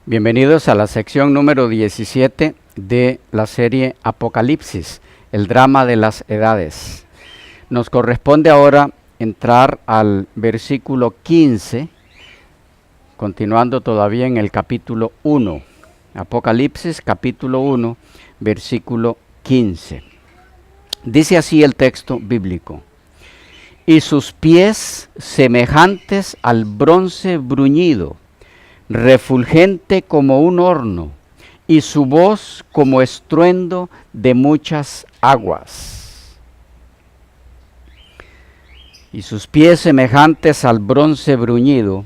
Bienvenidos a la sección número 17 de la serie Apocalipsis, el drama de las edades. Nos corresponde ahora entrar al versículo 15, continuando todavía en el capítulo 1. Apocalipsis capítulo 1, versículo 15. Dice así el texto bíblico: y sus pies semejantes al bronce bruñido, refulgente como un horno, y su voz como estruendo de muchas aguas. Y sus pies semejantes al bronce bruñido,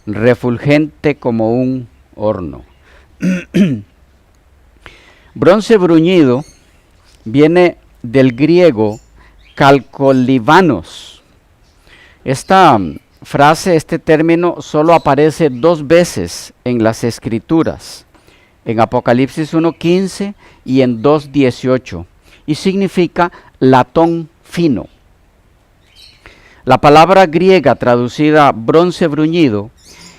refulgente como un horno. Bronce bruñido viene del griego calcolibanos. Esta frase, este término, solo aparece 2 veces en las Escrituras, en Apocalipsis 1:15 y en 2:18, y significa latón fino. La palabra griega traducida bronce bruñido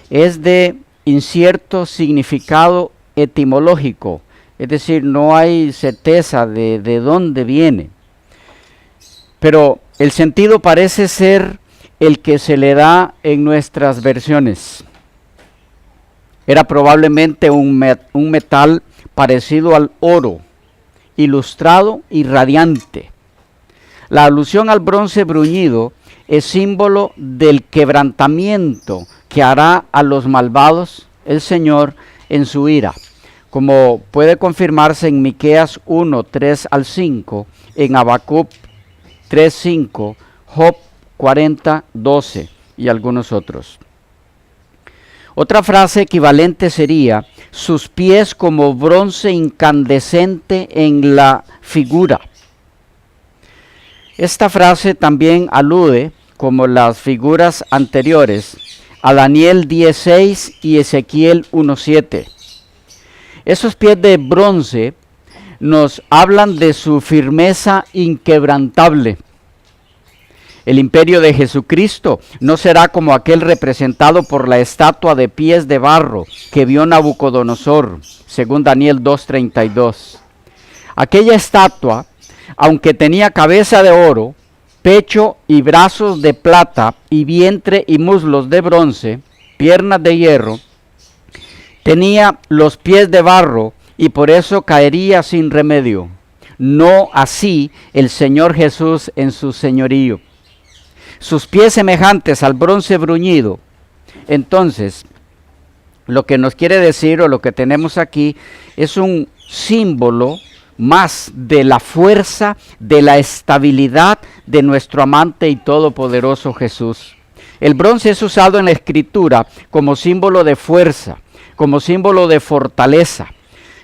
es de incierto significado etimológico, es decir, no hay certeza de dónde viene, pero el sentido parece ser el que se le da en nuestras versiones. Era probablemente un metal parecido al oro, ilustrado y radiante. La alusión al bronce bruñido es símbolo del quebrantamiento que hará a los malvados el Señor en su ira, como puede confirmarse en Miqueas 1, 3 al 5, en Habacuc 3, 5, Job 40, 12 y algunos otros. Otra frase equivalente sería: sus pies como bronce incandescente en la figura. Esta frase también alude, como las figuras anteriores, a Daniel 10:6 y Ezequiel 1:7. Esos pies de bronce nos hablan de su firmeza inquebrantable. El imperio de Jesucristo no será como aquel representado por la estatua de pies de barro que vio Nabucodonosor, según Daniel 2:32. Aquella estatua, aunque tenía cabeza de oro, pecho y brazos de plata, y vientre y muslos de bronce, piernas de hierro, tenía los pies de barro y por eso caería sin remedio. No así el Señor Jesús en su señorío. Sus pies semejantes al bronce bruñido. Entonces, lo que nos quiere decir, o lo que tenemos aquí, es un símbolo más de la fuerza, de la estabilidad de nuestro amante y todopoderoso Jesús. El bronce es usado en la Escritura como símbolo de fuerza, como símbolo de fortaleza.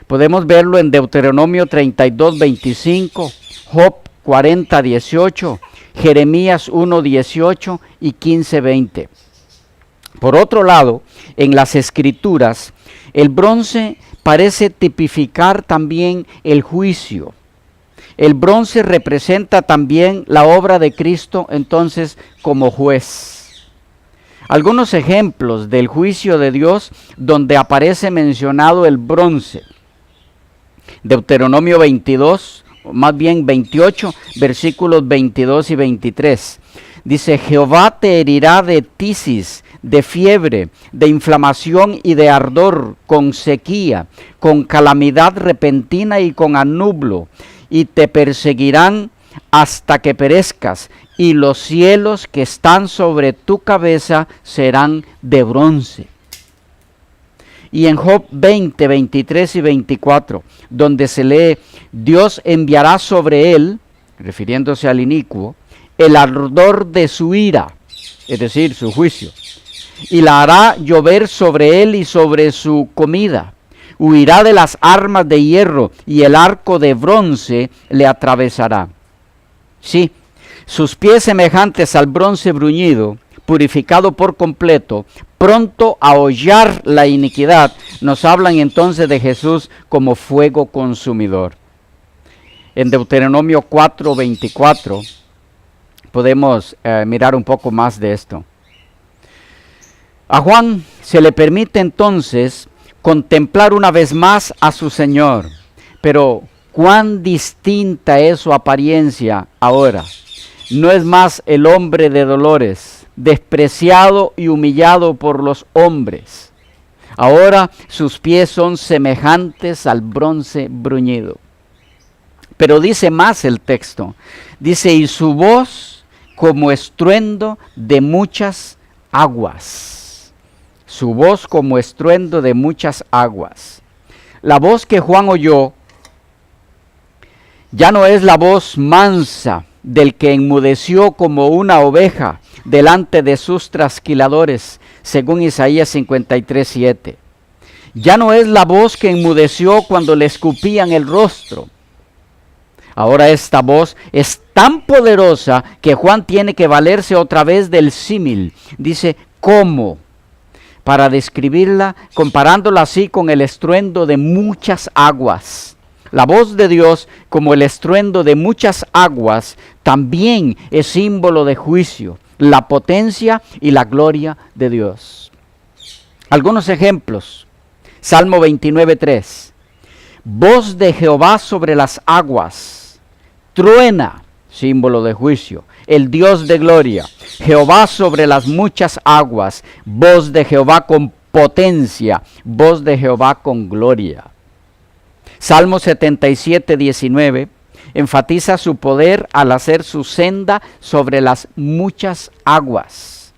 Podemos verlo en Deuteronomio 32:25, Job 40:18, Jeremías 1:18 y 15:20. Por otro lado, en las Escrituras, el bronce parece tipificar también el juicio. El bronce representa también la obra de Cristo, entonces, como juez. Algunos ejemplos del juicio de Dios donde aparece mencionado el bronce. Deuteronomio 28, versículos 22 y 23. Dice: Jehová te herirá de tisis, de fiebre, de inflamación y de ardor, con sequía, con calamidad repentina y con anublo, y te perseguirán hasta que perezcas, y los cielos que están sobre tu cabeza serán de bronce. Y en Job 20, 23 y 24, donde se lee: Dios enviará sobre él, refiriéndose al inicuo, el ardor de su ira, es decir, su juicio, y la hará llover sobre él y sobre su comida. Huirá de las armas de hierro, y el arco de bronce le atravesará. Sí, sus pies semejantes al bronce bruñido purificado por completo, pronto a hollar la iniquidad, nos hablan entonces de Jesús como fuego consumidor. En Deuteronomio 4:24 podemos mirar un poco más de esto. A Juan se le permite entonces contemplar una vez más a su Señor, pero cuán distinta es su apariencia ahora. No es más el hombre de dolores, despreciado y humillado por los hombres. Ahora sus pies son semejantes al bronce bruñido. Pero dice más el texto, dice, y su voz como estruendo de muchas aguas. Su voz como estruendo de muchas aguas. La voz que Juan oyó ya no es la voz mansa del que enmudeció como una oveja delante de sus trasquiladores, según Isaías 53:7. Ya no es la voz que enmudeció cuando le escupían el rostro. Ahora esta voz es tan poderosa que Juan tiene que valerse otra vez del símil. Dice, ¿cómo? Para describirla, comparándola así con el estruendo de muchas aguas. La voz de Dios, como el estruendo de muchas aguas, también es símbolo de juicio, la potencia y la gloria de Dios. Algunos ejemplos. Salmo 29:3. Voz de Jehová sobre las aguas. Truena, símbolo de juicio, el Dios de gloria. Jehová sobre las muchas aguas. Voz de Jehová con potencia. Voz de Jehová con gloria. Salmo 77:19 enfatiza su poder al hacer su senda sobre las muchas aguas.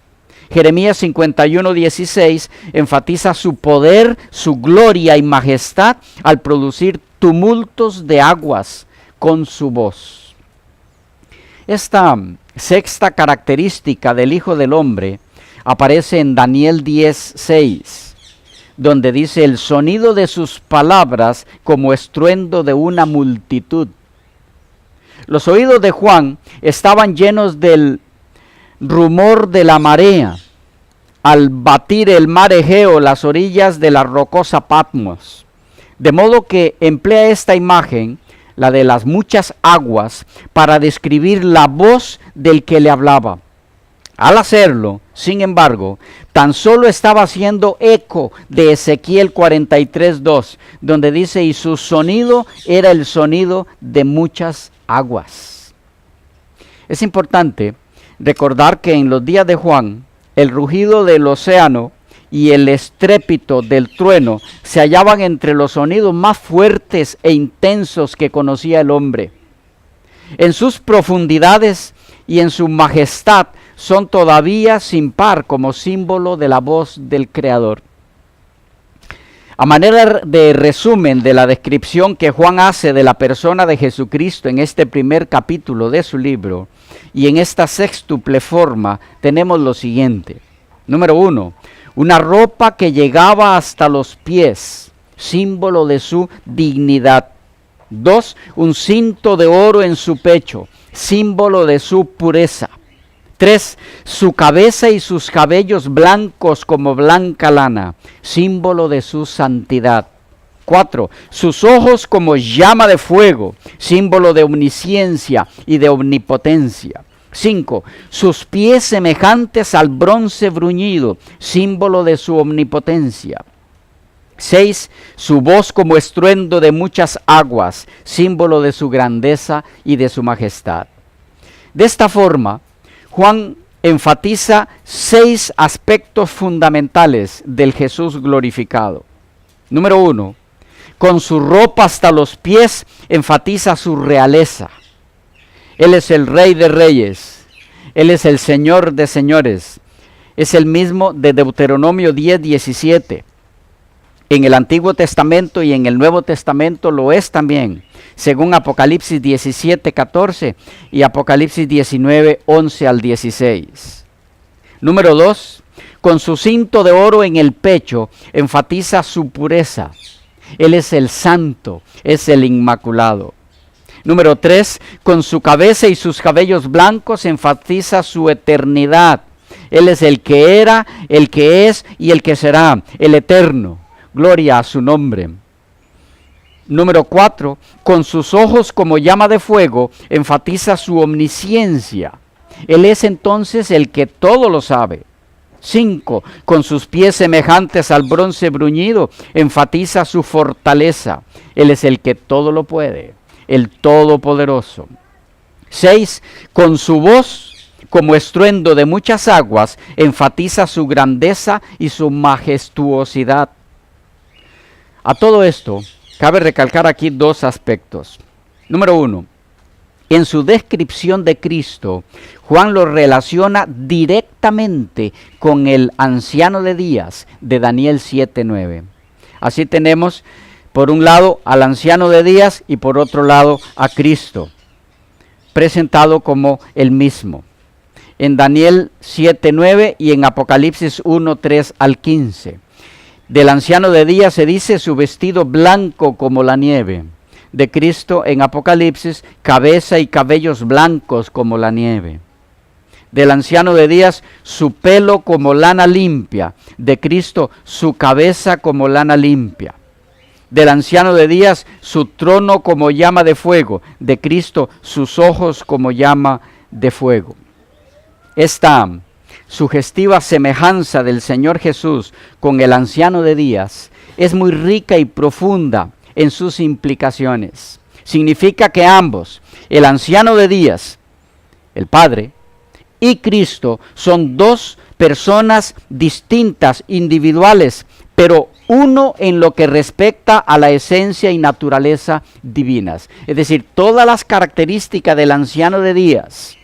Jeremías 51:16 enfatiza su poder, su gloria y majestad al producir tumultos de aguas con su voz. Esta sexta característica del Hijo del Hombre aparece en Daniel 10:6. Donde dice el sonido de sus palabras como estruendo de una multitud. Los oídos de Juan estaban llenos del rumor de la marea al batir el mar Egeo las orillas de la rocosa Patmos. De modo que emplea esta imagen, la de las muchas aguas, para describir la voz del que le hablaba. Al hacerlo, sin embargo, tan solo estaba haciendo eco de Ezequiel 43:2, donde dice, y su sonido era el sonido de muchas aguas. Es importante recordar que en los días de Juan, el rugido del océano y el estrépito del trueno se hallaban entre los sonidos más fuertes e intensos que conocía el hombre. En sus profundidades y en su majestad son todavía sin par como símbolo de la voz del Creador. A manera de resumen de la descripción que Juan hace de la persona de Jesucristo en este primer capítulo de su libro y en esta sextuple forma, tenemos lo siguiente. Número 1, una ropa que llegaba hasta los pies, símbolo de su dignidad. 2, un cinto de oro en su pecho, símbolo de su pureza. 3, su cabeza y sus cabellos blancos como blanca lana, símbolo de su santidad. 4, sus ojos como llama de fuego, símbolo de omnisciencia y de omnipotencia. 5, sus pies semejantes al bronce bruñido, símbolo de su omnipotencia. 6, su voz como estruendo de muchas aguas, símbolo de su grandeza y de su majestad. De esta forma, Juan enfatiza 6 aspectos fundamentales del Jesús glorificado. Número 1, con su ropa hasta los pies enfatiza su realeza. Él es el Rey de Reyes, Él es el Señor de Señores. Es el mismo de Deuteronomio 10:17. En el Antiguo Testamento y en el Nuevo Testamento lo es también, según Apocalipsis 17:14 y Apocalipsis 19:11 al 16. Número 2, con su cinto de oro en el pecho, enfatiza su pureza. Él es el santo, es el inmaculado. Número 3, con su cabeza y sus cabellos blancos, enfatiza su eternidad. Él es el que era, el que es y el que será, el eterno. Gloria a su nombre. Número 4, con sus ojos como llama de fuego, enfatiza su omnisciencia. Él es entonces el que todo lo sabe. 5, con sus pies semejantes al bronce bruñido, enfatiza su fortaleza. Él es el que todo lo puede, el todopoderoso. 6, con su voz como estruendo de muchas aguas, enfatiza su grandeza y su majestuosidad. A todo esto, cabe recalcar aquí dos aspectos. Número 1, en su descripción de Cristo, Juan lo relaciona directamente con el anciano de días de Daniel 7:9. Así tenemos por un lado al anciano de días y por otro lado a Cristo, presentado como el mismo. En Daniel 7:9 y en Apocalipsis 1:3 al 15. Del anciano de días se dice su vestido blanco como la nieve. De Cristo en Apocalipsis, cabeza y cabellos blancos como la nieve. Del anciano de días, su pelo como lana limpia. De Cristo, su cabeza como lana limpia. Del anciano de días, su trono como llama de fuego. De Cristo, sus ojos como llama de fuego. Esta sugestiva semejanza del Señor Jesús con el anciano de días es muy rica y profunda en sus implicaciones. Significa que ambos, el anciano de días, el Padre, y Cristo, son dos personas distintas, individuales, pero uno en lo que respecta a la esencia y naturaleza divinas. Es decir, todas las características del anciano de días,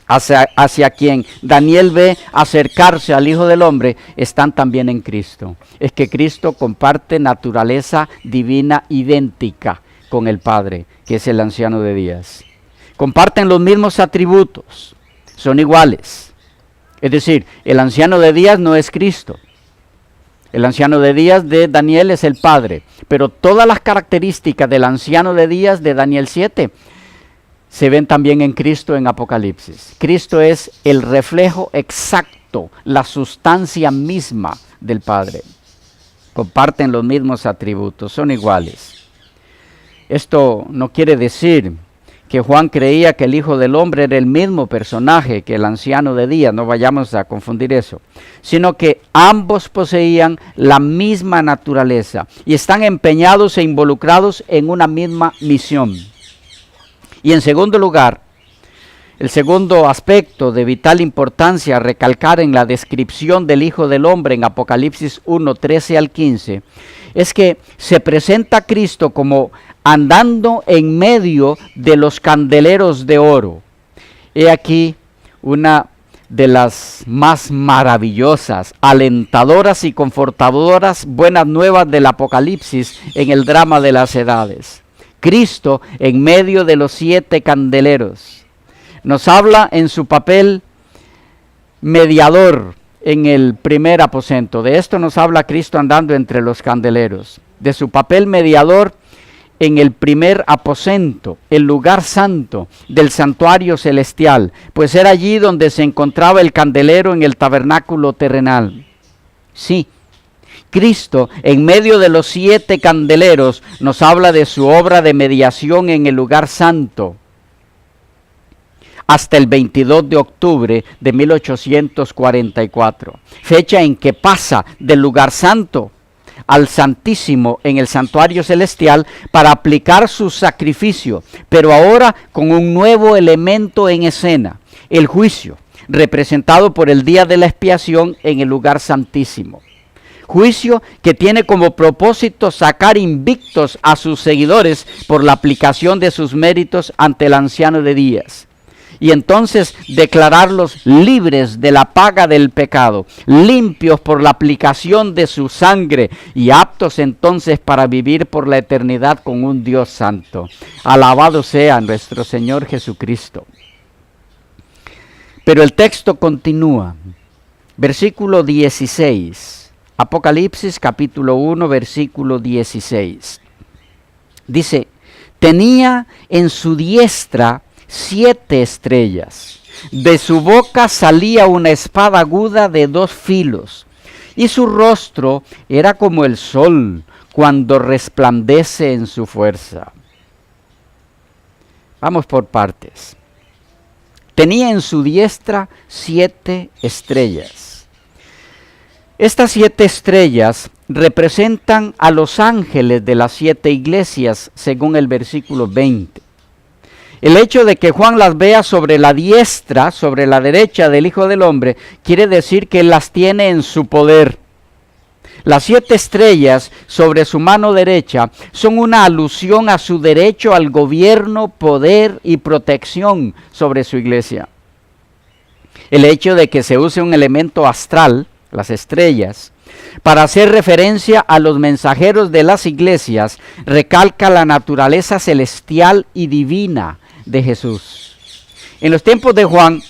hacia quien Daniel ve acercarse al Hijo del Hombre, están también en Cristo. Es que Cristo comparte naturaleza divina idéntica con el Padre, que es el anciano de días. Comparten los mismos atributos, son iguales. Es decir, el anciano de días no es Cristo. El anciano de días de Daniel es el Padre, pero todas las características del anciano de días de Daniel 7 se ven también en Cristo en Apocalipsis. Cristo es el reflejo exacto, la sustancia misma del Padre. Comparten los mismos atributos, son iguales. Esto no quiere decir que Juan creía que el Hijo del Hombre era el mismo personaje que el anciano de días, no vayamos a confundir eso, sino que ambos poseían la misma naturaleza y están empeñados e involucrados en una misma misión. Y en segundo lugar, el segundo aspecto de vital importancia a recalcar en la descripción del Hijo del Hombre en Apocalipsis 1:13 al 15, es que se presenta a Cristo como andando en medio de los candeleros de oro. He aquí una de las más maravillosas, alentadoras y confortadoras buenas nuevas del Apocalipsis en el drama de las edades. Cristo en medio de los 7 candeleros. Nos habla en su papel mediador en el primer aposento. De esto nos habla Cristo andando entre los candeleros. De su papel mediador en el primer aposento, el lugar santo del santuario celestial, pues era allí donde se encontraba el candelero en el tabernáculo terrenal. Sí, Cristo, en medio de los 7 candeleros, nos habla de su obra de mediación en el lugar santo, hasta el 22 de octubre de 1844, fecha en que pasa del lugar santo al Santísimo en el santuario celestial para aplicar su sacrificio, pero ahora con un nuevo elemento en escena, el juicio, representado por el día de la expiación en el lugar santísimo. Juicio que tiene como propósito sacar invictos a sus seguidores por la aplicación de sus méritos ante el anciano de días. Y entonces declararlos libres de la paga del pecado, limpios por la aplicación de su sangre y aptos entonces para vivir por la eternidad con un Dios santo. Alabado sea nuestro Señor Jesucristo. Pero el texto continúa. Versículo 16. Apocalipsis capítulo 1, versículo 16. Dice, tenía en su diestra 7 estrellas. De su boca salía una espada aguda de 2 filos, y su rostro era como el sol cuando resplandece en su fuerza. Vamos por partes. Tenía en su diestra 7 estrellas. Estas 7 estrellas representan a los ángeles de las 7 iglesias, según el versículo 20. El hecho de que Juan las vea sobre la diestra, sobre la derecha del Hijo del Hombre, quiere decir que él las tiene en su poder. Las 7 estrellas sobre su mano derecha son una alusión a su derecho al gobierno, poder y protección sobre su iglesia. El hecho de que se use un elemento astral, las estrellas, para hacer referencia a los mensajeros de las iglesias, recalca la naturaleza celestial y divina de Jesús. En los tiempos de Juan,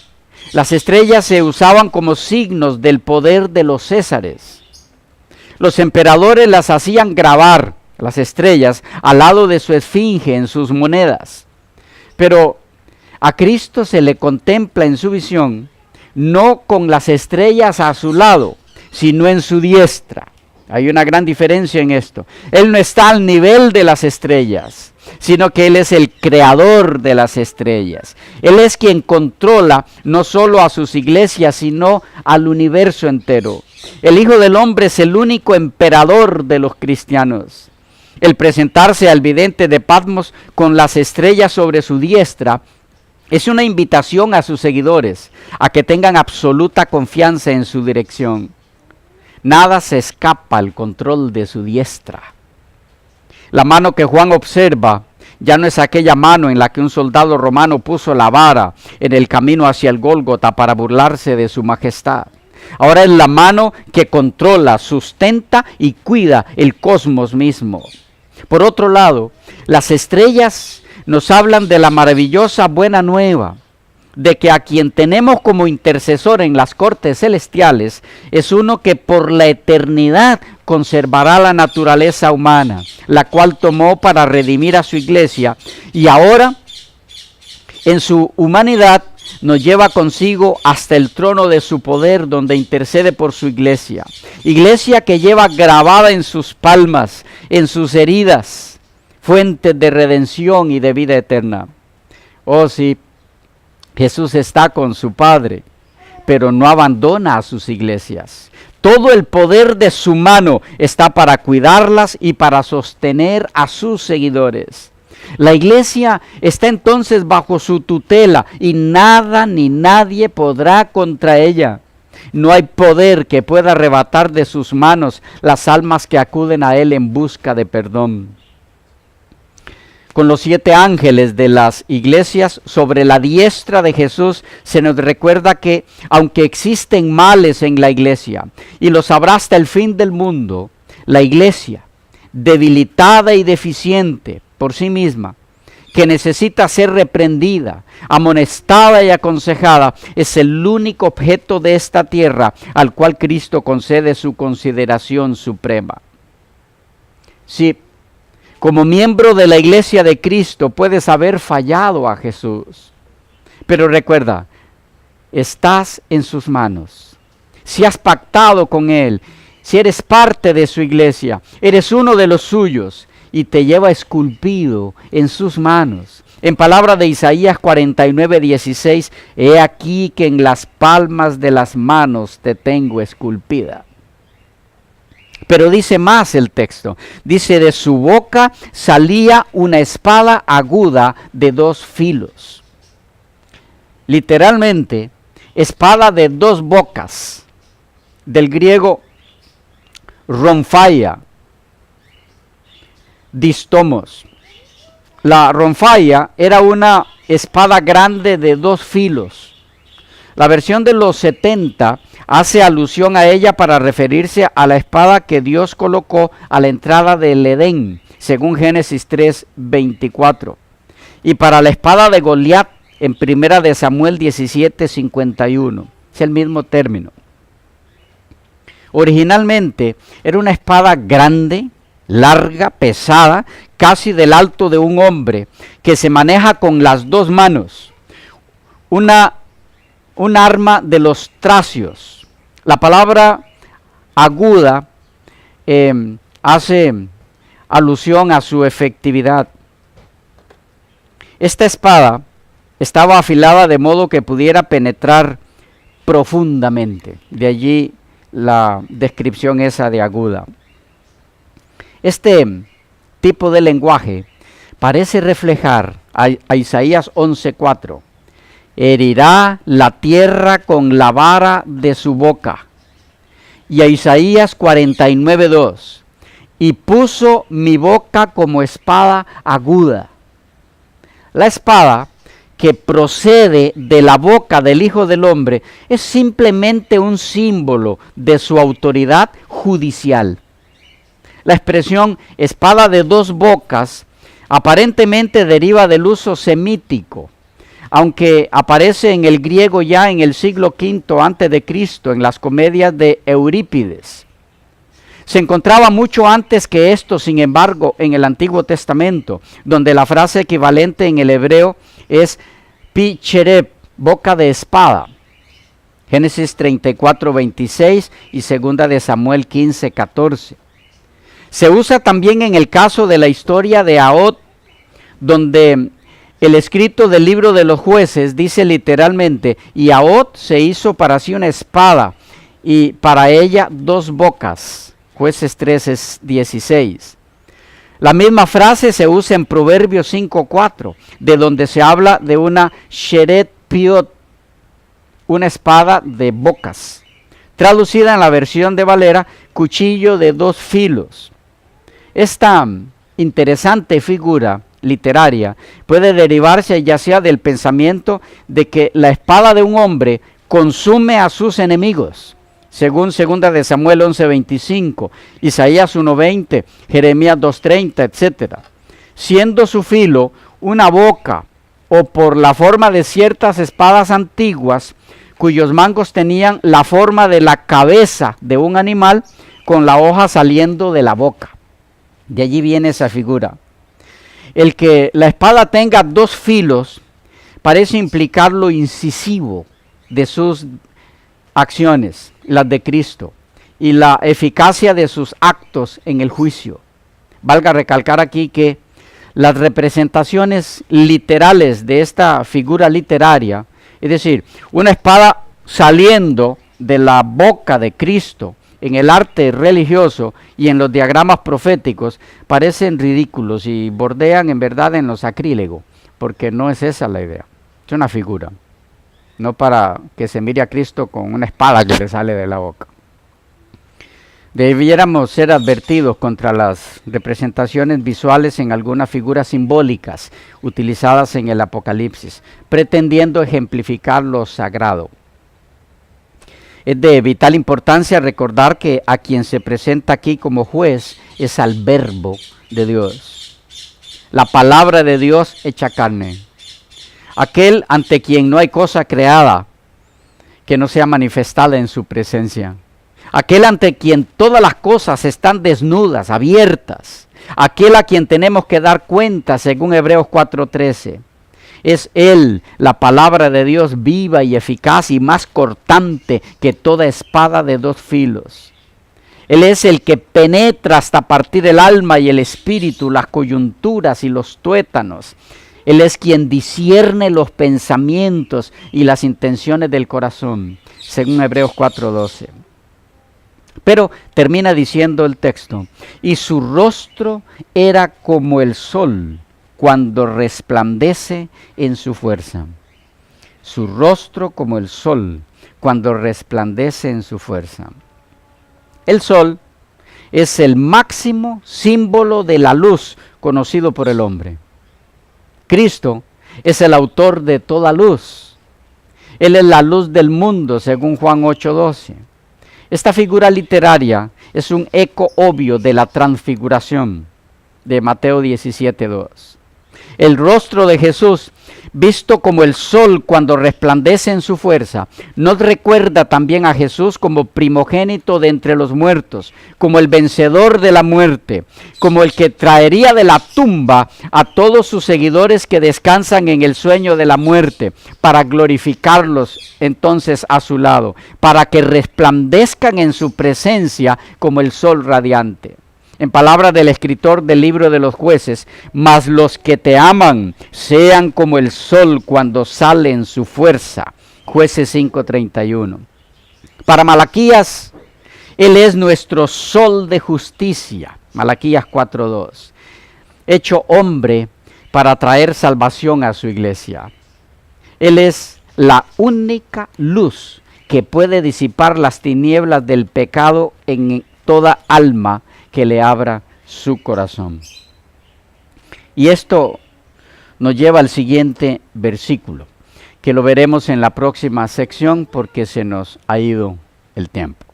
las estrellas se usaban como signos del poder de los césares. Los emperadores las hacían grabar, las estrellas, al lado de su esfinge en sus monedas. Pero a Cristo se le contempla en su visión, no con las estrellas a su lado, sino en su diestra. Hay una gran diferencia en esto. Él no está al nivel de las estrellas, sino que Él es el creador de las estrellas. Él es quien controla no solo a sus iglesias, sino al universo entero. El Hijo del Hombre es el único emperador de los cristianos. El presentarse al vidente de Patmos con las estrellas sobre su diestra es una invitación a sus seguidores a que tengan absoluta confianza en su dirección. Nada se escapa al control de su diestra. La mano que Juan observa ya no es aquella mano en la que un soldado romano puso la vara en el camino hacia el Gólgota para burlarse de su majestad. Ahora es la mano que controla, sustenta y cuida el cosmos mismo. Por otro lado, las estrellas nos hablan de la maravillosa buena nueva, de que a quien tenemos como intercesor en las cortes celestiales es uno que por la eternidad conservará la naturaleza humana, la cual tomó para redimir a su iglesia, y ahora en su humanidad nos lleva consigo hasta el trono de su poder, donde intercede por su iglesia. Iglesia que lleva grabada en sus palmas, en sus heridas, fuentes de redención y de vida eterna. Oh sí, Jesús está con su Padre, pero no abandona a sus iglesias. Todo el poder de su mano está para cuidarlas y para sostener a sus seguidores. La iglesia está entonces bajo su tutela y nada ni nadie podrá contra ella. No hay poder que pueda arrebatar de sus manos las almas que acuden a Él en busca de perdón. Con los 7 ángeles de las iglesias sobre la diestra de Jesús se nos recuerda que aunque existen males en la iglesia y los habrá hasta el fin del mundo, la iglesia, debilitada y deficiente por sí misma, que necesita ser reprendida, amonestada y aconsejada, es el único objeto de esta tierra al cual Cristo concede su consideración suprema. Sí, como miembro de la iglesia de Cristo puedes haber fallado a Jesús, pero recuerda, estás en sus manos. Si has pactado con Él, si eres parte de su iglesia, eres uno de los suyos y te lleva esculpido en sus manos. En palabra de Isaías 49:16, he aquí que en las palmas de las manos te tengo esculpida. Pero dice más el texto, dice de su boca salía una espada aguda de 2 filos. Literalmente, espada de 2 bocas, del griego ronfaia, distomos. La ronfaia era una espada grande de 2 filos. La versión de los 70 hace alusión a ella para referirse a la espada que Dios colocó a la entrada del Edén, según Génesis 3:24. Y para la espada de Goliat, en 1 de Samuel 17:51. Es el mismo término. Originalmente era una espada grande, larga, pesada, casi del alto de un hombre, que se maneja con las 2 manos. Una un arma de los tracios. La palabra aguda hace alusión a su efectividad. Esta espada estaba afilada de modo que pudiera penetrar profundamente. De allí la descripción esa de aguda. Este tipo de lenguaje parece reflejar a Isaías 11:4. Herirá la tierra con la vara de su boca. Y a Isaías 49:2. Y puso mi boca como espada aguda. La espada que procede de la boca del Hijo del Hombre es simplemente un símbolo de su autoridad judicial. La expresión espada de dos bocas aparentemente deriva del uso semítico, aunque aparece en el griego ya en el siglo V a.C. en las comedias de Eurípides. Se encontraba mucho antes que esto, sin embargo, en el Antiguo Testamento, donde la frase equivalente en el hebreo es pi chereb, boca de espada. Génesis 34:26 y 2 de Samuel 15:14. Se usa también en el caso de la historia de Ahod, donde el escrito del libro de los jueces dice literalmente, y Ahod se hizo para sí una espada, y para ella dos bocas. Jueces 13:16. La misma frase se usa en Proverbios 5:4, de donde se habla de una sheret piot, una espada de bocas, traducida en la versión de Valera, cuchillo de dos filos. Esta interesante figura literaria puede derivarse ya sea del pensamiento de que la espada de un hombre consume a sus enemigos, según 2 de Samuel 11:25, Isaías 1:20, Jeremías 2:30, etc., siendo su filo una boca, o por la forma de ciertas espadas antiguas, cuyos mangos tenían la forma de la cabeza de un animal, con la hoja saliendo de la boca. De allí viene esa figura. El que la espada tenga dos filos parece implicar lo incisivo de sus acciones, las de Cristo, y la eficacia de sus actos en el juicio. Valga recalcar aquí que las representaciones literales de esta figura literaria, es decir, una espada saliendo de la boca de Cristo en el arte religioso y en los diagramas proféticos, parecen ridículos y bordean en verdad en lo sacrílego, porque no es esa la idea, es una figura. No para que se mire a Cristo con una espada que le sale de la boca. Debiéramos ser advertidos contra las representaciones visuales en algunas figuras simbólicas utilizadas en el Apocalipsis, pretendiendo ejemplificar lo sagrado. Es de vital importancia recordar que a quien se presenta aquí como juez es al Verbo de Dios, la palabra de Dios hecha carne. Aquel ante quien no hay cosa creada que no sea manifestada en su presencia. Aquel ante quien todas las cosas están desnudas, abiertas. Aquel a quien tenemos que dar cuenta, según Hebreos 4:13. Es Él, la palabra de Dios viva y eficaz y más cortante que toda espada de dos filos. Él es el que penetra hasta partir el alma y el espíritu, las coyunturas y los tuétanos. Él es quien discierne los pensamientos y las intenciones del corazón, según Hebreos 4:12. Pero termina diciendo el texto, y su rostro era como el sol cuando resplandece en su fuerza. Su rostro como el sol cuando resplandece en su fuerza. El sol es el máximo símbolo de la luz conocido por el hombre. Cristo es el autor de toda luz. Él es la luz del mundo, según Juan 8:12. Esta figura literaria es un eco obvio de la transfiguración de Mateo 17:2. El rostro de Jesús visto como el sol cuando resplandece en su fuerza, nos recuerda también a Jesús como primogénito de entre los muertos, como el vencedor de la muerte, como el que traería de la tumba a todos sus seguidores que descansan en el sueño de la muerte, para glorificarlos entonces a su lado, para que resplandezcan en su presencia como el sol radiante. En palabras del escritor del libro de los Jueces, mas los que te aman sean como el sol cuando sale en su fuerza. Jueces 5:31. Para Malaquías, Él es nuestro sol de justicia. Malaquías 4:2. Hecho hombre para traer salvación a su iglesia. Él es la única luz que puede disipar las tinieblas del pecado en toda alma que le abra su corazón. Y esto nos lleva al siguiente versículo, que lo veremos en la próxima sección porque se nos ha ido el tiempo.